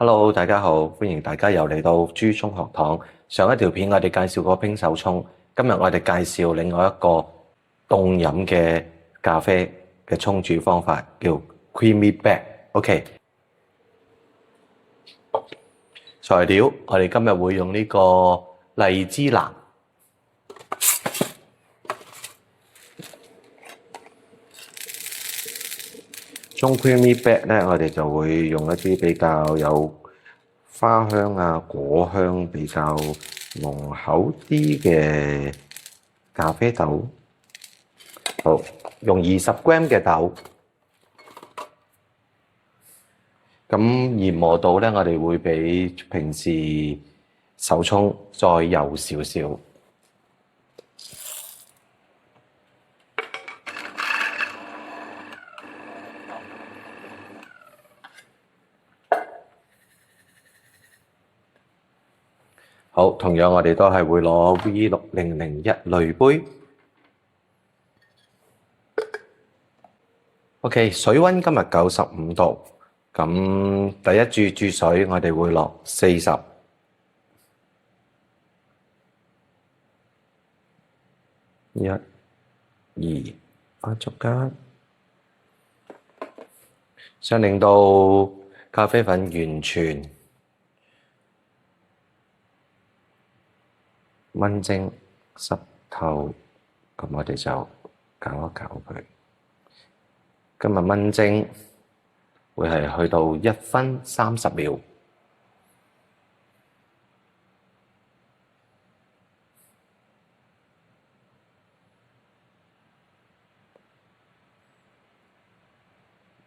Hello，大家好，歡迎大家又嚟到豬衝學堂。上一條片我哋介紹過冰手沖，今日我哋介紹另外一個凍飲嘅咖啡嘅沖煮方法，叫 Creamy Black。OK， 材料我哋今日會用呢個荔枝藍。沖 Creamy Black 咧，我哋就會用一啲比較有花香啊、果香比較濃厚啲嘅咖啡豆。好，用20g 嘅豆。咁研磨度咧，我哋會比平時手沖再幼少少。好，同樣我哋都係會攞 V6001濾杯。OK， 水溫今日95度，咁第一注注水我哋會落40，一、二，壓足間，想令到咖啡粉完全炆蒸濕透，咁我哋就攪一攪佢。今日炆蒸會係去到1分30秒。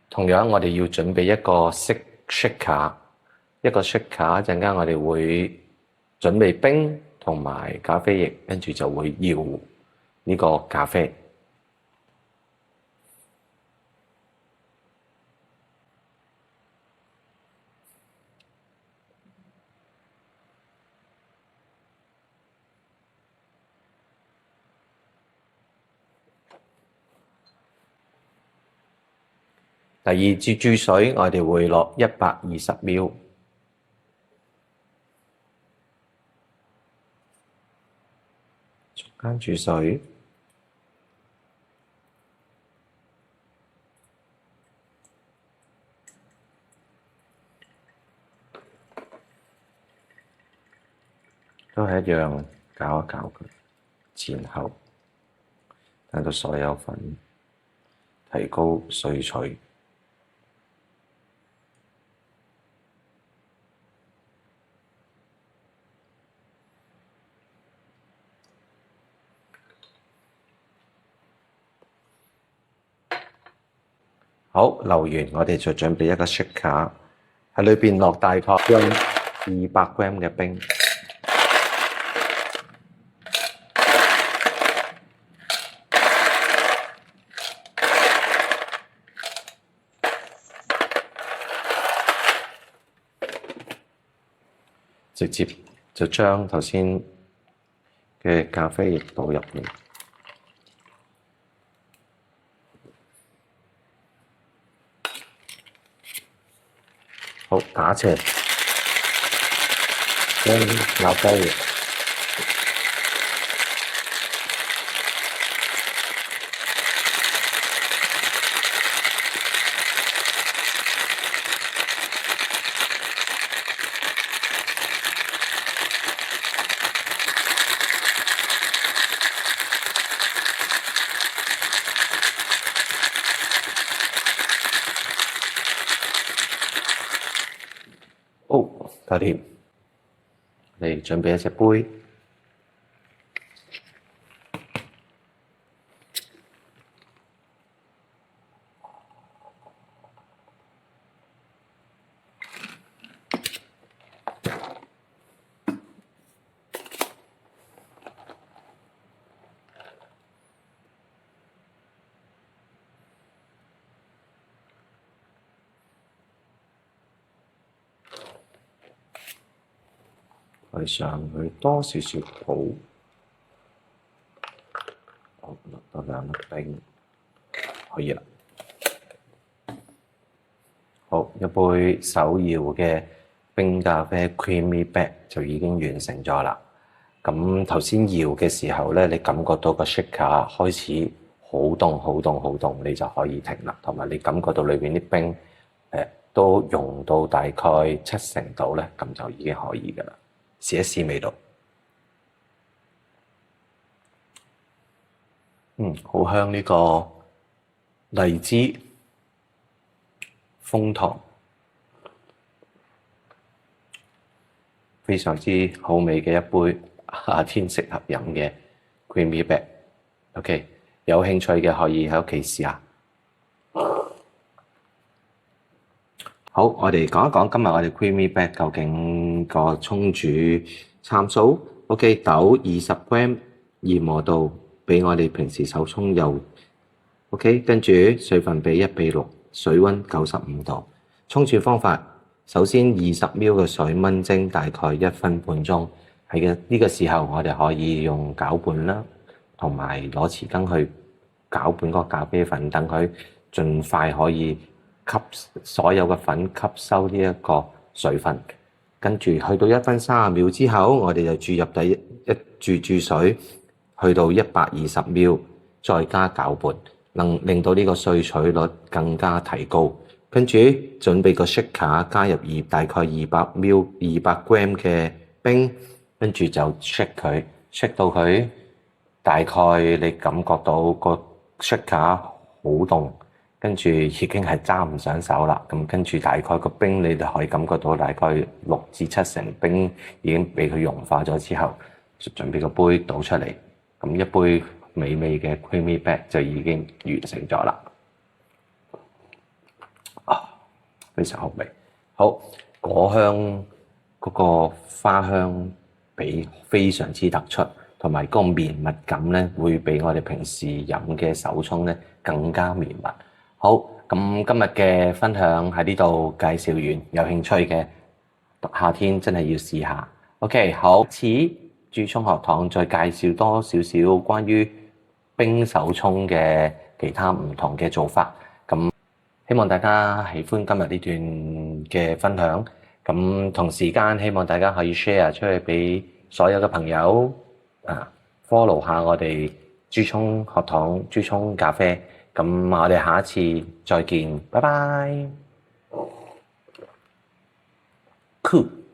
同樣我哋要準備一個shaker，一個 shaker，陣間我哋會準備冰同埋咖啡液，跟住就會搖呢個咖啡。第二注注水，我哋會落120ml，逐間注水，都係一樣攪一攪佢，前後，等到所有粉提高萃取。好，流完我哋就準備一個 shaker，喺裏邊落大概200g 嘅冰。直接就將頭先嘅咖啡液倒入嚟。好，打斜，將咖啡液搞掂。嚟準備一隻杯。去上去多少少泡，好，落多2粒冰，可以啦。好，一杯手搖嘅冰咖啡 creamy back 就已經完成咗啦。咁頭先搖嘅時候咧，你感覺到個 shaker 開始好凍、好凍、好凍，你就可以停啦。同埋你感覺到裏邊啲冰都溶到大概70%度咧，咁就已經可以噶啦。試一試味道，好香呢個荔枝、楓糖，非常之好味嘅一杯夏天適合飲嘅 creamy back。OK， 有興趣嘅可以喺屋企試下。好，我哋講一講今日我哋 creamy back 究竟個沖煮參數。OK， 豆20g， 研磨度比我哋平時手沖又 OK， 跟住水分比1:6，水溫95度。沖煮方法，首先20ml 嘅水燜蒸大概1分半鐘。係嘅，呢個時候我哋可以用攪拌啦，同埋攞匙羹去攪拌嗰個咖啡粉，等佢盡快可以吸所有嘅粉，吸收呢一個水分。跟住去到1分30秒之後，我哋就注入第一注水，去到120ml，再加攪拌，能令到呢個萃取率更加提高。跟住準備個 shaker， 加入大概200g 嘅冰，跟住就 shake 到佢大概你感覺到個 shaker 好凍，跟住已經係揸唔上手啦。咁跟住大概個冰你就可以感覺到大概6至7成冰已經俾佢融化咗之後，就準備個杯倒出嚟。咁一杯美味嘅 creamy back 就已經完成咗啦。非常好味，好果香嗰個花香比非常之突出，同埋嗰個綿密感咧，會比我哋平時飲嘅手沖咧更加綿密。好，咁今日嘅分享喺呢度介紹完，有興趣嘅夏天真係要試下。OK， 好，此鑄沖學堂再介紹多少少關於冰手沖嘅其他唔同嘅做法。咁希望大家喜歡今日呢段嘅分享，咁同時間希望大家可以 share 出去俾所有嘅朋友，follow 下我哋鑄沖學堂鑄沖咖啡，咁我哋下一次再見，拜拜。Cool。